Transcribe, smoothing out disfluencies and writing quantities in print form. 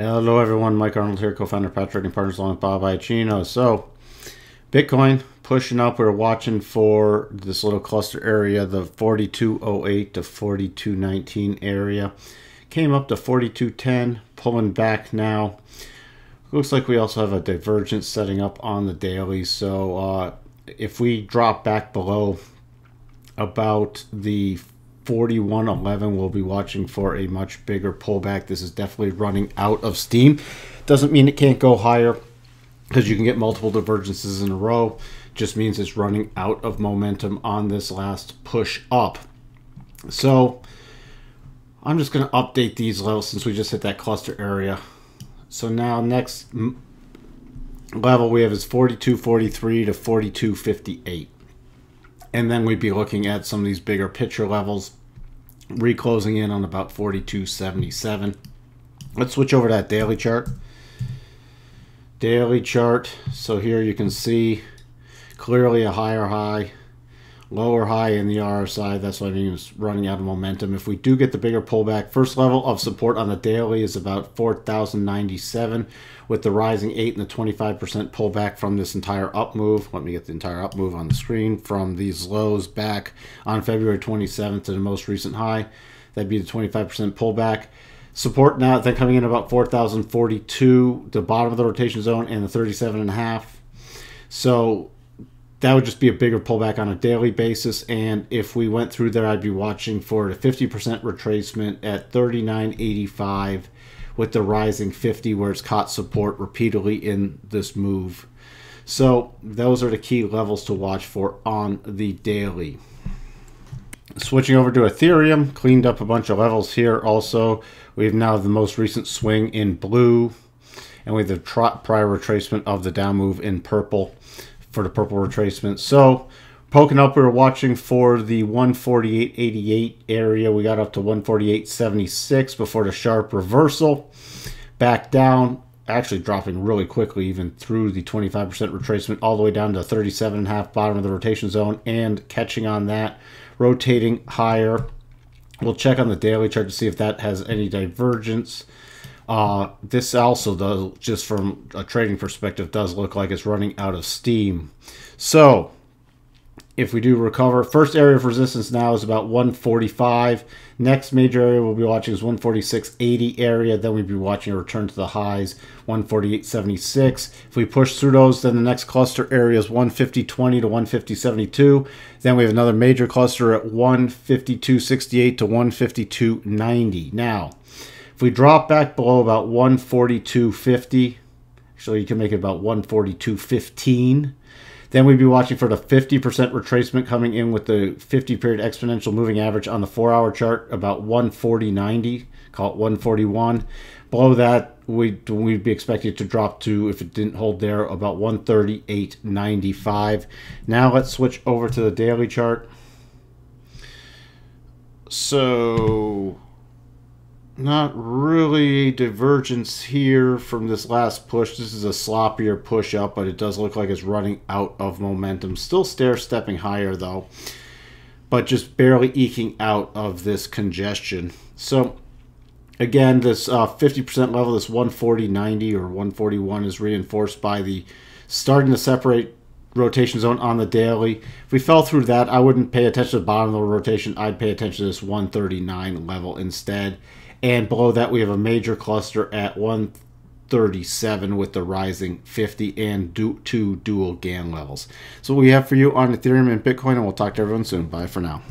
Hello everyone, Mike Arnold here, co-founder of Path Trading Partners along with Bob Iacchino. So, Bitcoin pushing up. We're watching for this little cluster area, the 4208 to 4219 area. Came up to 4210, pulling back now. Looks like we also have a divergence setting up on the daily. So if we drop back below about the 4111, we'll be watching for a much bigger pullback. This is definitely running out of steam. Doesn't mean it can't go higher, because you can get multiple divergences in a row. Just means it's running out of momentum on this last push up. So I'm just going to update these levels since we just hit that cluster area. So now next level we have is 4243 to 4258. And then we'd be looking at some of these bigger picture levels, reclosing in on about 4277. Let's switch over to that daily chart. Daily chart. So here you can see clearly a higher high, lower high in the RSI. That's what I mean, it's running out of momentum. If we do get the bigger pullback, first level of support on the daily is about 4,097, with the rising 8 and the 25% pullback from this entire up move. Let me get the entire up move on the screen from these lows back on February 27th to the most recent high. That'd be the 25% pullback. Support now then coming in about 4,042, the bottom of the rotation zone, and the 37.5. So that would just be a bigger pullback on a daily basis. And if we went through there, I'd be watching for a 50% retracement at 39.85 with the rising 50, where it's caught support repeatedly in this move. So those are the key levels to watch for on the daily. Switching over to Ethereum, cleaned up a bunch of levels here also. We have now the most recent swing in blue, and we have the prior retracement of the down move in purple for the purple retracement. So poking up, we were watching for the 148.88 area. We got up to 148.76 before the sharp reversal. Back down, actually dropping really quickly, even through the 25% retracement, all the way down to 37.5, bottom of the rotation zone, and catching on that, rotating higher. We'll check on the daily chart to see if that has any divergence. This also does, just from a trading perspective, does look like it's running out of steam. So if we do recover, first area of resistance now is about 145. Next major area we'll be watching is 146.80 area. Then we'll be watching a return to the highs, 148.76. If we push through those, then the next cluster area is 150.20 to 150.72. Then we have another major cluster at 152.68 to 152.90. Now, if we drop back below about 142.50, actually you can make it about 142.15. Then we'd be watching for the 50% retracement coming in with the 50-period exponential moving average on the 4-hour chart, about 140.90, call it 141. Below that, we'd be expected to drop to, if it didn't hold there, about 138.95. Now let's switch over to the daily chart. So not really a divergence here from this last push. This is a sloppier push up, but it does look like it's running out of momentum. Still stair-stepping higher though, but just barely eking out of this congestion. So again, this 50% level, this 140.90 or 141, is reinforced by the starting to separate rotation zone on the daily. If we fell through that, I wouldn't pay attention to the bottom of the rotation. I'd pay attention to this 139 level instead. And below that, we have a major cluster at 137 with the rising 50 and two dual GAN levels. So what we have for you on Ethereum and Bitcoin, and we'll talk to everyone soon. Bye for now.